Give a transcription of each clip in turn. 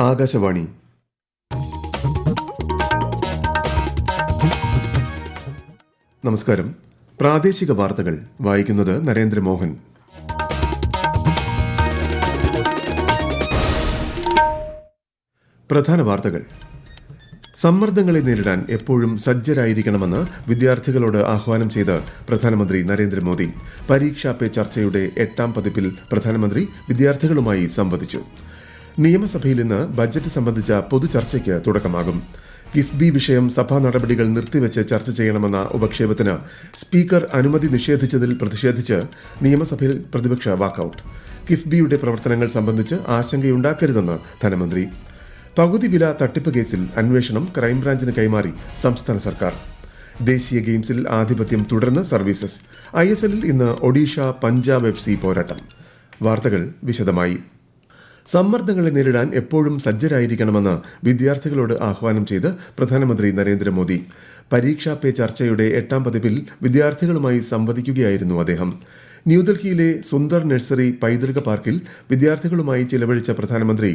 ആകാശവാണി. നമസ്കാരം. പ്രാദേശിക വാർത്തകൾ വായിക്കുന്നത് നരേന്ദ്രമോഹൻ. പ്രധാന വാർത്തകൾ. സമ്മർദ്ദങ്ങളെ നേരിടാൻ എപ്പോഴും സജ്ജരായിരിക്കണമെന്ന് വിദ്യാർത്ഥികളോട് ആഹ്വാനം ചെയ്ത് പ്രധാനമന്ത്രി നരേന്ദ്രമോദി. പരീക്ഷാ പേ ചർച്ചയുടെ 8ാം പതിപ്പിൽ പ്രധാനമന്ത്രി വിദ്യാർത്ഥികളുമായി സംവദിച്ചു. നിയമസഭയിൽ ഇന്ന് ബജറ്റ് സംബന്ധിച്ച പൊതുചർച്ചയ്ക്ക് തുടക്കമാകും. കിഫ്ബി വിഷയം സഭാ നടപടികൾ നിർത്തിവെച്ച് ചർച്ച ചെയ്യണമെന്ന ഉപക്ഷേപത്തിന് സ്പീക്കർ അനുമതി നിഷേധിച്ചതിൽ പ്രതിഷേധിച്ച് നിയമസഭയിൽ പ്രതിപക്ഷ വാക്കൌട്ട്. കിഫ്ബിയുടെ പ്രവർത്തനങ്ങൾ സംബന്ധിച്ച് ആശങ്കയുണ്ടാക്കരുതെന്ന് ധനമന്ത്രി. പകുതി വില തട്ടിപ്പ് കേസിൽ അന്വേഷണം ക്രൈംബ്രാഞ്ചിന് കൈമാറി സംസ്ഥാന സർക്കാർ. ദേശീയ ഗെയിംസിൽ ആധിപത്യം തുടർന്ന് സർവീസസ്. ISLൽ ഇന്ന് ഒഡീഷ പഞ്ചാബ് FC പോരാട്ടം. വാർത്തകൾ വിശദമായി. സമ്മർദ്ദങ്ങളെ നേരിടാൻ എപ്പോഴും സജ്ജരായിരിക്കണമെന്ന് വിദ്യാർത്ഥികളോട് ആഹ്വാനം ചെയ്ത് പ്രധാനമന്ത്രി നരേന്ദ്രമോദി. പരീക്ഷാ പേ ചർച്ചയുടെ 8ാം പതിപ്പിൽ വിദ്യാർത്ഥികളുമായി സംവദിക്കുകയായിരുന്നു അദ്ദേഹം. ന്യൂഡൽഹിയിലെ സുന്ദർ നഴ്സറി പൈതൃക പാർക്കിൽ വിദ്യാർത്ഥികളുമായി ചിലവഴിച്ച പ്രധാനമന്ത്രി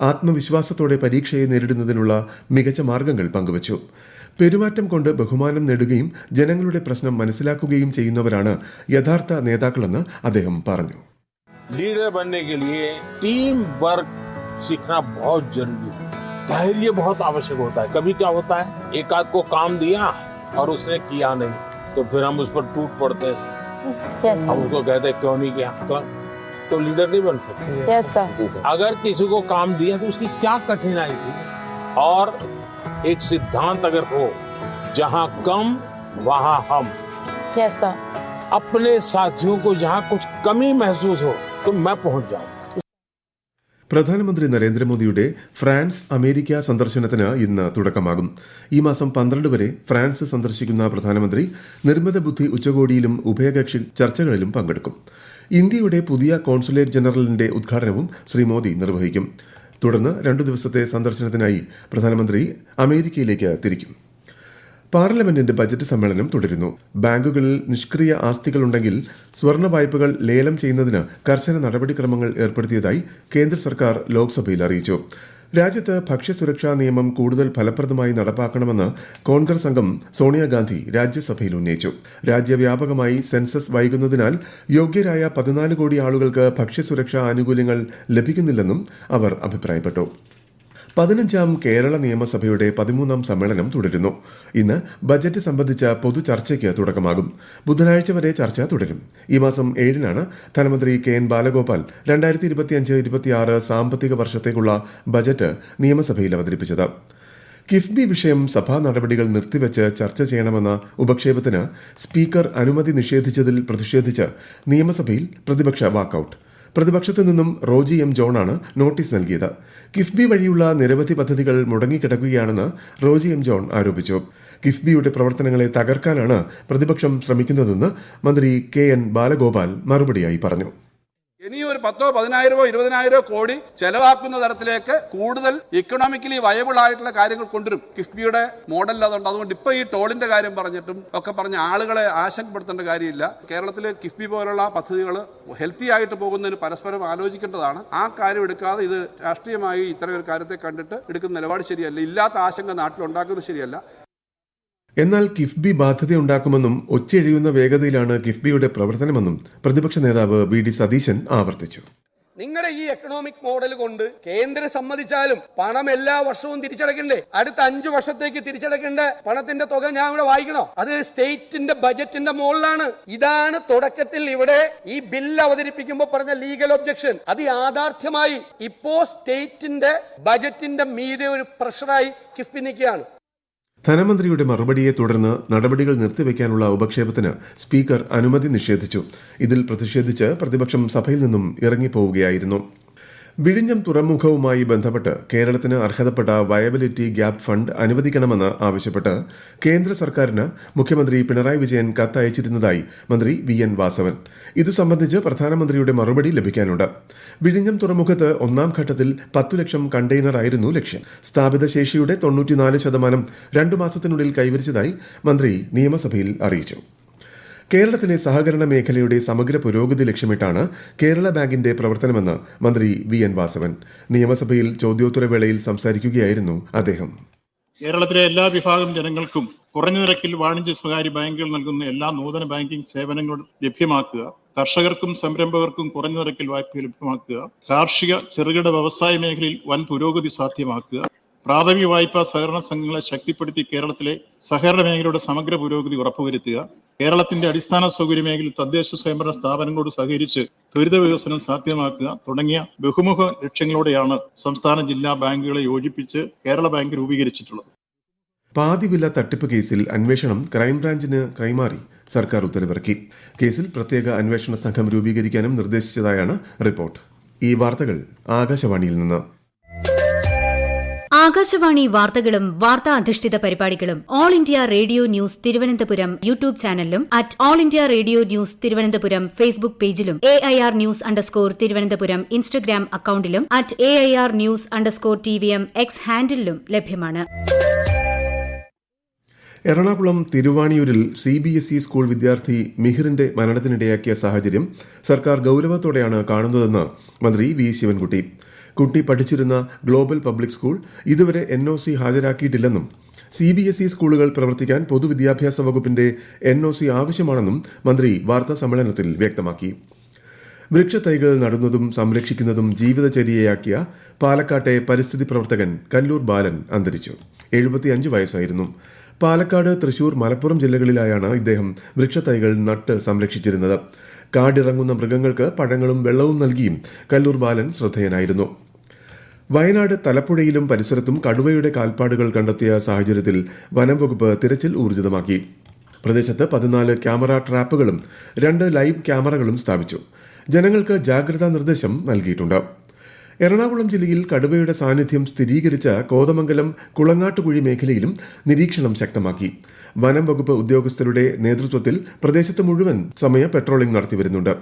ആത്മവിശ്വാസത്തോടെ പരീക്ഷയെ നേരിടുന്നതിനുള്ള മികച്ച മാർഗങ്ങൾ പങ്കുവച്ചു. പെരുമാറ്റം കൊണ്ട് ബഹുമാനം നേടുകയും ജനങ്ങളുടെ പ്രശ്നം മനസ്സിലാക്കുകയും ചെയ്യുന്നവരാണ് യഥാർത്ഥ നേതാക്കളെന്ന് അദ്ദേഹം പറഞ്ഞു. लीडर बनने के लिए टीम वर्क सीखना बहुत जरूरी है. धैर्य बहुत आवश्यक होता है. कभी क्या होता है, एक आध को काम दिया और उसने किया नहीं तो फिर हम उस पर टूट पड़ते हैं. हम उसको कहते हैं क्यों नहीं किया, तो लीडर नहीं बन सकते. Yes, sir. अगर किसी को काम दिया तो उसकी क्या कठिनाई थी, और एक सिद्धांत अगर हो जहां कम वहां हम. Yes, sir. अपने साथियों को जहां कुछ कमी महसूस हो तो मैं पहुंच जाऊं. പ്രധാനമന്ത്രി നരേന്ദ്രമോദിയുടെ ഫ്രാൻസ് അമേരിക്ക സന്ദർശനത്തിന് ഇന്ന് തുടക്കമാകും. ഈ മാസം 12 വരെ ഫ്രാൻസ് സന്ദർശിക്കുന്ന പ്രധാനമന്ത്രി നിർമ്മിത ബുദ്ധി ഉച്ചകോടിയിലും ഉഭയകക്ഷി ചർച്ചകളിലും പങ്കെടുക്കും. ഇന്ത്യയുടെ പുതിയ കോൺസുലേറ്റ് ജനറലിന്റെ ഉദ്ഘാടനവും ശ്രീ മോദി നിർവഹിക്കും. തുടർന്ന് 2 ദിവസത്തെ സന്ദർശനത്തിനായി പ്രധാനമന്ത്രി അമേരിക്കയിലേക്ക് തിരിക്കും. പാർലമെന്റിന്റെ ബജറ്റ് സമ്മേളനം തുടരുന്നു. ബാങ്കുകളിൽ നിഷ്ക്രിയ ആസ്തികളുണ്ടെങ്കിൽ സ്വർണ്ണ വായ്പകൾ ലേലം ചെയ്യുന്നതിന് കർശന നടപടിക്രമങ്ങൾ ഏർപ്പെടുത്തിയതായി കേന്ദ്ര സർക്കാർ ലോക്സഭയിൽ അറിയിച്ചു. രാജ്യത്ത് ഭക്ഷ്യസുരക്ഷാ നിയമം കൂടുതൽ ഫലപ്രദമായി നടപ്പാക്കണമെന്ന് കോൺഗ്രസ് അംഗം സോണിയാഗാന്ധി രാജ്യസഭയിൽ ഉന്നയിച്ചു. രാജ്യവ്യാപകമായി സെൻസസ് വൈകുന്നതിനാൽ യോഗ്യരായ 14 കോടി ആളുകൾക്ക് ഭക്ഷ്യസുരക്ഷാ ആനുകൂല്യങ്ങൾ ലഭിക്കുന്നില്ലെന്നും അവർ അഭിപ്രായപ്പെട്ടു. 15ാം കേരള നിയമസഭയുടെ 13ാം സമ്മേളനം തുടരുന്നു. ഇന്ന് ബജറ്റ് സംബന്ധിച്ച പൊതുചർച്ചയ്ക്ക് തുടക്കമാകും. ബുധനാഴ്ച വരെ ചർച്ച തുടരും. ഈ മാസം 7-നാണ് ധനമന്ത്രി KN ബാലഗോപാൽ 2025-26 സാമ്പത്തിക വർഷത്തേക്കുള്ള ബജറ്റ് നിയമസഭയിൽ അവതരിപ്പിച്ചത്. കിഫ്ബി വിഷയം സഭാ നടപടികൾ നിർത്തിവെച്ച് ചർച്ച ചെയ്യണമെന്ന ഉപക്ഷേപത്തിന് സ്പീക്കർ അനുമതി നിഷേധിച്ചതിൽ പ്രതിഷേധിച്ച് നിയമസഭയിൽ പ്രതിപക്ഷ വാക്കൌട്ട്. പ്രതിപക്ഷത്തു നിന്നും റോജി M. ജോണാണ് നോട്ടീസ് നൽകിയത്. കിഫ്ബി വഴിയുള്ള നിരവധി പദ്ധതികൾ മുടങ്ങിക്കിടക്കുകയാണെന്ന് റോജി M. ജോൺ ആരോപിച്ചു. കിഫ്ബിയുടെ പ്രവർത്തനങ്ങളെ തകർക്കാനാണ് പ്രതിപക്ഷം ശ്രമിക്കുന്നതെന്ന് മന്ത്രി KN ബാലഗോപാൽ മറുപടിയായി പറഞ്ഞു. ഇനി ഒരു 10, 15, 20 കോടി ചെലവാക്കുന്ന തരത്തിലേക്ക് കൂടുതൽ ഇക്കണോമിക്കലി വയബിൾ ആയിട്ടുള്ള കാര്യങ്ങൾ കൊണ്ടുവരും. കിഫ്ബിയുടെ മോഡൽ അതുകൊണ്ട് അതുകൊണ്ട് ഇപ്പൊ ഈ ടോളിന്റെ കാര്യം പറഞ്ഞിട്ടും ഒക്കെ പറഞ്ഞ ആളുകളെ ആശങ്കപ്പെടുത്തേണ്ട കാര്യമില്ല. കേരളത്തിലെ കിഫ്ബി പോലുള്ള പദ്ധതികൾ ഹെൽത്തി ആയിട്ട് പോകുന്നതിന് പരസ്പരം ആലോചിക്കേണ്ടതാണ്. ആ കാര്യം എടുക്കാതെ ഇത് രാഷ്ട്രീയമായി ഇത്തരം ഒരു കാര്യത്തെ കണ്ടിട്ട് എടുക്കുന്ന നിലപാട് ശരിയല്ല. ഇല്ലാത്ത ആശങ്ക നാട്ടിലുണ്ടാക്കുന്നത് ശരിയല്ല. എന്നാൽ കിഫ്ബി ബാധ്യതയുണ്ടാക്കുമെന്നും ഒച്ചെഴിയുന്ന വേഗതയിലാണ് കിഫ്ബിയുടെ പ്രവർത്തനമെന്നും പ്രതിപക്ഷ നേതാവ് VD സതീശൻ ആവർത്തിച്ചു. നിങ്ങളുടെ ഈ എക്കണോമിക് മോഡൽ കൊണ്ട് കേന്ദ്രം സമ്മതിച്ചാലും പണം എല്ലാ വർഷവും തിരിച്ചടക്കണ്ടേ? അടുത്ത 5 വർഷത്തേക്ക് തിരിച്ചടക്കേണ്ട പണത്തിന്റെ തുക ഞാൻ ഇവിടെ വായിക്കണോ? അത് സ്റ്റേറ്റിന്റെ ബജറ്റിന്റെ മുകളിലാണ്. ഇതാണ് തുടക്കത്തിൽ ഇവിടെ ഈ ബില്ല് അവതരിപ്പിക്കുമ്പോൾ പറഞ്ഞ ലീഗൽ ഒബ്ജക്ഷൻ. അത് യാഥാർത്ഥ്യമായി ഇപ്പോ സ്റ്റേറ്റിന്റെ ബജറ്റിന്റെ മീതെ ഒരു പ്രഷറായി കിഫ്ബി നിൽക്കുകയാണ്. ധനമന്ത്രിയുടെ മറുപടിയെ തുടർന്ന് നടപടികൾ നിർത്തിവെക്കാനുള്ള ഉപക്ഷേപത്തിന് സ്പീക്കർ അനുമതി നിഷേധിച്ചു. ഇതിൽ പ്രതിഷേധിച്ച് പ്രതിപക്ഷം സഭയിൽ നിന്നും ഇറങ്ങിപ്പോവുകയായിരുന്നു. വിഴിഞ്ഞം തുറമുഖവുമായി ബന്ധപ്പെട്ട് കേരളത്തിന് അർഹതപ്പെട്ട വയബിലിറ്റി ഗ്യാപ് ഫണ്ട് അനുവദിക്കണമെന്ന് ആവശ്യപ്പെട്ട് കേന്ദ്ര സർക്കാരിന് മുഖ്യമന്ത്രി പിണറായി വിജയൻ കത്തയച്ചിരുന്നതായി മന്ത്രി VN വാസവൻ. ഇതു സംബന്ധിച്ച് പ്രധാനമന്ത്രിയുടെ മറുപടി ലഭിക്കാനുണ്ട്. വിഴിഞ്ഞം തുറമുഖത്ത് 1ാം ഘട്ടത്തിൽ 10 ലക്ഷം കണ്ടെയ്നർ ആയിരുന്നു ലക്ഷ്യം. സ്ഥാപിത ശേഷിയുടെ 94% 2 മാസത്തിനുള്ളിൽ കൈവരിച്ചതായി മന്ത്രി നിയമസഭയിൽ അറിയിച്ചു. കേരളത്തിലെ സഹകരണ മേഖലയുടെ സമഗ്ര പുരോഗതി ലക്ഷ്യമിട്ടാണ് കേരള ബാങ്കിന്റെ പ്രവർത്തനമെന്ന് മന്ത്രി വി.എൻ. വാസവൻ നിയമസഭയിൽ ചോദ്യോത്തരവേളയിൽ സംസാരിക്കുകയായിരുന്നു അദ്ദേഹം. കേരളത്തിലെ എല്ലാ വിഭാഗം ജനങ്ങൾക്കും കുറഞ്ഞ നിരക്കിൽ വാണിജ്യ സ്വകാര്യ ബാങ്കുകൾ നൽകുന്ന എല്ലാ നൂതന ബാങ്കിംഗ് സേവനങ്ങളും ലഭ്യമാക്കുക, കർഷകർക്കും സംരംഭകർക്കും കുറഞ്ഞ നിരക്കിൽ വായ്പ ലഭ്യമാക്കുക, കാർഷിക ചെറുകിട വ്യവസായ മേഖലയിൽ വൻ പുരോഗതി സാധ്യമാക്കുക, പ്രാഥമിക വായ്പാ സഹകരണ സംഘങ്ങളെ ശക്തിപ്പെടുത്തി കേരളത്തിലെ സഹകരണ മേഖലയുടെ സമഗ്ര പുരോഗതി ഉറപ്പുവരുത്തുക, കേരളത്തിന്റെ അടിസ്ഥാന സൗകര്യ മേഖലയിൽ തദ്ദേശ സ്വയംഭരണ സ്ഥാപനങ്ങളോട് സഹകരിച്ച് ത്വരിത വികസനം സാധ്യമാക്കുക തുടങ്ങിയ ബഹുമുഖ ലക്ഷ്യങ്ങളോടെയാണ് സംസ്ഥാന ജില്ലാ ബാങ്കുകളെ യോജിപ്പിച്ച് കേരള ബാങ്ക് രൂപീകരിച്ചിട്ടുള്ളത്. പാതിവില തട്ടിപ്പ് കേസിൽ അന്വേഷണം ക്രൈംബ്രാഞ്ചിന് കൈമാറി സർക്കാർ ഉത്തരവിറക്കി. കേസിൽ പ്രത്യേക അന്വേഷണ സംഘം രൂപീകരിക്കാനും നിർദ്ദേശിച്ചതായാണ് റിപ്പോർട്ട്. ഈ വാർത്തകൾ ആകാശവാണിയിൽ നിന്ന്. ആകാശവാണി വാർത്തകളും വാർത്താ അധിഷ്ഠിത പരിപാടികളും All India Radio news Thiruvananthapuram YouTube ചാനലിലും at All India Radio news Thiruvananthapuram Facebook പേജിലും AIR ന്യൂസ് _തിരുവനന്തപുരം ഇൻസ്റ്റഗ്രാം അക്കൌണ്ടിലും at AIR news _TVM X ഹാൻഡിലും ലഭ്യമാണ്. എറണാകുളം തിരുവാണിയൂരിൽ CBSE സ്കൂൾ വിദ്യാർത്ഥി മിഹിറിന്റെ മരണത്തിനിടയാക്കിയ സാഹചര്യം സർക്കാർ ഗൌരവത്തോടെയാണ് കാണുന്നതെന്ന് മന്ത്രി വി. ശിവൻകുട്ടി. കുട്ടി പഠിച്ചിരുന്ന ഗ്ലോബൽ പബ്ലിക് സ്കൂൾ ഇതുവരെ NOC ഹാജരാക്കിയിട്ടില്ലെന്നും CBSE സ്കൂളുകൾ പ്രവർത്തിക്കാൻ പൊതുവിദ്യാഭ്യാസ വകുപ്പിന്റെ NOC ആവശ്യമാണെന്നും മന്ത്രി വാർത്താ സമ്മേളനത്തിൽ വ്യക്തമാക്കി. വൃക്ഷത്തൈകൾ നടുന്നതും സംരക്ഷിക്കുന്നതും ജീവിതചര്യയാക്കിയ പാലക്കാട്ടെ പരിസ്ഥിതി പ്രവർത്തകൻ കല്ലൂർ ബാലൻ അന്തരിച്ചു. 75 വയസ്സായിരുന്നു. പാലക്കാട്, തൃശൂർ, മലപ്പുറം ജില്ലകളിലായാണ് ഇദ്ദേഹം വൃക്ഷത്തൈകൾ നട്ട് സംരക്ഷിച്ചിരുന്നത്. കാടിറങ്ങുന്ന മൃഗങ്ങൾക്ക് പഴങ്ങളും വെള്ളവും നൽകിയും കല്ലൂർ ബാലൻ ശ്രദ്ധേയനായിരുന്നു. വയനാട് തലപ്പുഴയിലും പരിസരത്തും കടുവയുടെ കാൽപ്പാടുകൾ കണ്ടെത്തിയ സാഹചര്യത്തിൽ വനം വകുപ്പ് തിരച്ചിൽ ഊർജിതമാക്കി. പ്രദേശത്ത് 14 ക്യാമറ ട്രാപ്പുകളും 2 ലൈവ് ക്യാമറകളും സ്ഥാപിച്ചു. ജനങ്ങൾക്ക് ജാഗ്രതാ നിർദ്ദേശം നൽകിയിട്ടുണ്ട്. എറണാകുളം ജില്ലയിൽ കടുവയുടെ സാന്നിധ്യം സ്ഥിരീകരിച്ച കോതമംഗലം കുളങ്ങാട്ടുകുഴി മേഖലയിലും നിരീക്ഷണം ശക്തമാക്കി. വനം വകുപ്പ് ഉദ്യോഗസ്ഥരുടെ നേതൃത്വത്തിൽ പ്രദേശത്ത് മുഴുവൻ സമയ പെട്രോളിംഗ് നടത്തിവരുന്നുണ്ട്.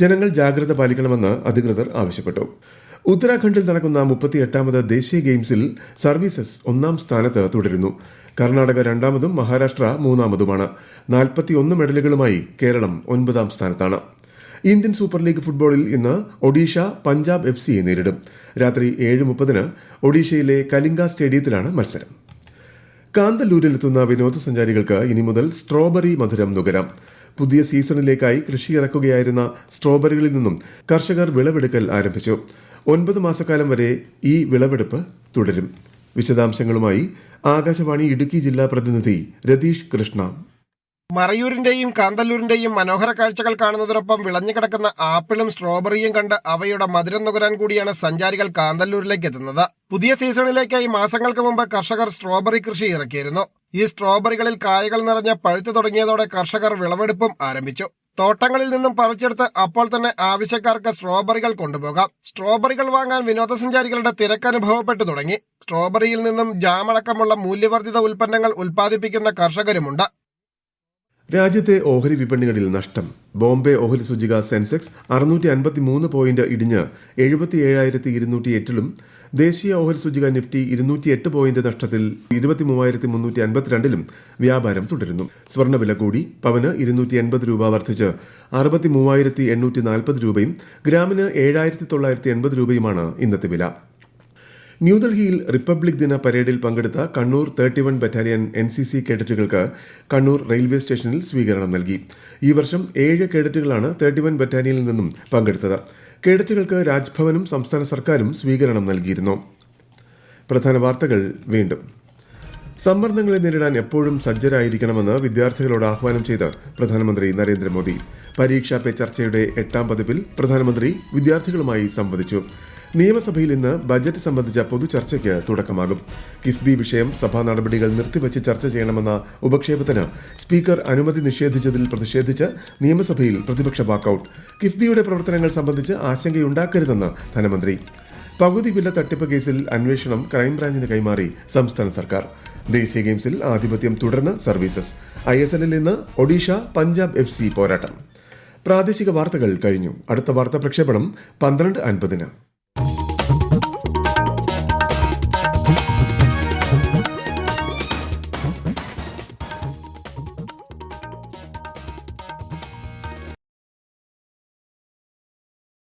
ജനങ്ങൾ ജാഗ്രത പാലിക്കണമെന്ന് അധികൃതർ ആവശ്യപ്പെട്ടു. ഉത്തരാഖണ്ഡിൽ നടക്കുന്ന 38ാമത് ദേശീയ ഗെയിംസിൽ സർവീസസ് 1ാം സ്ഥാനത്ത് തുടരുന്നു. കർണാടക 2ാമതും മഹാരാഷ്ട്ര 3ാമതുമാണ്. 41 മെഡലുകളുമായി കേരളം 9ാം സ്ഥാനത്താണ്. ഇന്ത്യൻ സൂപ്പർ ലീഗ് ഫുട്ബോളിൽ ഇന്ന് ഒഡീഷ പഞ്ചാബ് FCയെ നേരിടും. രാത്രി 7:30 ഒഡീഷയിലെ കലിംഗ സ്റ്റേഡിയത്തിലാണ് മത്സരം. കാന്തല്ലൂരിലെത്തുന്ന വിനോദസഞ്ചാരികൾക്ക് ഇനി മുതൽ സ്ട്രോബെറി മധുരം നുകരാം. പുതിയ സീസണിലേക്കായി കൃഷി ഇറക്കുകയായിരുന്ന സ്ട്രോബെറികളിൽ നിന്നും കർഷകർ വിളവെടുക്കൽ ആരംഭിച്ചു. 9 മാസക്കാലം വരെ ഈ വിളവെടുപ്പ് തുടരും. വിശദാംശങ്ങളുമായി ആകാശവാണി ഇടുക്കി ജില്ലാ പ്രതിനിധി രതീഷ് കൃഷ്ണ. മറയൂരിന്റെയും കാന്തല്ലൂരിന്റെയും മനോഹര കാഴ്ചകൾ കാണുന്നതിനൊപ്പം വിളഞ്ഞുകിടക്കുന്ന ആപ്പിളും സ്ട്രോബെറിയും കണ്ട് അവയുടെ മധുരം നുകരാൻ കൂടിയാണ് സഞ്ചാരികൾ കാന്തല്ലൂരിലേക്ക് എത്തുന്നത്. പുതിയ സീസണിലേക്കായി മാസങ്ങൾക്ക് മുമ്പ് കർഷകർ സ്ട്രോബെറി കൃഷി ഇറക്കിയിരുന്നു. ഈ സ്ട്രോബെറികളിൽ കായകൾ നിറഞ്ഞ പഴുത്തു തുടങ്ങിയതോടെ കർഷകർ വിളവെടുപ്പും ആരംഭിച്ചു. തോട്ടങ്ങളിൽ നിന്നും പറിച്ചെടുത്ത് അപ്പോൾ തന്നെ ആവശ്യക്കാർക്ക് സ്ട്രോബെറികൾ കൊണ്ടുപോകാം. സ്ട്രോബെറികൾ വാങ്ങാൻ വിനോദസഞ്ചാരികളുടെ തിരക്ക് അനുഭവപ്പെട്ടു തുടങ്ങി. സ്ട്രോബെറിയിൽ നിന്നും ജാമടക്കമുള്ള മൂല്യവർദ്ധിത ഉൽപ്പന്നങ്ങൾ ഉൽപ്പാദിപ്പിക്കുന്ന കർഷകരുമുണ്ട്. രാജ്യത്തെ ഓഹരി വിപണികളിൽ നഷ്ടം. ബോംബെ ഓഹരി സൂചിക സെൻസെക്സ് 653 പോയിന്റ് ഇടിഞ്ഞ് 77,208-ലും ദേശീയ ഓഹരി സൂചിക നിഫ്റ്റി 208 പോയിന്റ് നഷ്ടത്തിൽ 23,352-ലും വ്യാപാരം തുടരുന്നു. സ്വർണ്ണവില കൂടി. പവന് 280 രൂപ വർദ്ധിച്ച് 63,840 രൂപയും ഗ്രാമിന് 7,980 രൂപയുമാണ് ഇന്നത്തെ വില. ന്യൂഡൽഹിയിൽ റിപ്പബ്ലിക് ദിന പരേഡിൽ പങ്കെടുത്ത കണ്ണൂർ 31 ബറ്റാലിയൻ NCC കേഡറ്റുകൾക്ക് കണ്ണൂർ റെയിൽവേ സ്റ്റേഷനിൽ സ്വീകരണം നൽകി. ഈ വർഷം 7 കേഡറ്റുകളാണ് 31 ബറ്റാലിയനിൽ നിന്നും പങ്കെടുത്തത്. കേഡറ്റുകൾക്ക് രാജ്ഭവനും സംസ്ഥാന സർക്കാരും സ്വീകരണം നൽകിയിരുന്നു. പ്രധാന വാർത്തകൾ വീണ്ടും. സമ്മർദ്ദങ്ങളെ നേരിടാൻ എപ്പോഴും സജ്ജരായിരിക്കണമെന്ന് വിദ്യാർത്ഥികളോട് ആഹ്വാനം ചെയ്ത് പ്രധാനമന്ത്രി നരേന്ദ്രമോദി. പരീക്ഷാ പേ ചർച്ചയുടെ 8ാം പതിപ്പിൽ പ്രധാനമന്ത്രി വിദ്യാർത്ഥികളുമായി സംവദിച്ചു. നിയമസഭയിൽ ഇന്ന് ബജറ്റ് സംബന്ധിച്ച പൊതുചർച്ചയ്ക്ക് തുടക്കമാകും. കിഫ്ബി വിഷയം സഭാ നടപടികൾ നിർത്തിവച്ച് ചർച്ച ചെയ്യണമെന്ന ഉപക്ഷേപത്തിന് സ്പീക്കർ അനുമതി നിഷേധിച്ചതിൽ പ്രതിഷേധിച്ച് നിയമസഭയിൽ പ്രതിപക്ഷ വാക്കൌട്ട്. കിഫ്ബിയുടെ പ്രവർത്തനങ്ങൾ സംബന്ധിച്ച് ആശങ്കയുണ്ടാക്കരുതെന്ന് ധനമന്ത്രി. പകുതി വില തട്ടിപ്പ് കേസിൽ അന്വേഷണം ക്രൈംബ്രാഞ്ചിന് കൈമാറി സംസ്ഥാന സർക്കാർ. ദേശീയ ഗെയിംസിൽ ആധിപത്യം തുടർന്ന് സർവീസസ്. ISLൽ ഇന്ന് ഒഡീഷ പഞ്ചാബ് FC പോരാട്ടം. പ്രാദേശിക വാർത്തകൾ കഴിഞ്ഞു. അടുത്ത വാർത്താ പ്രക്ഷേപണം 12:50-ന്.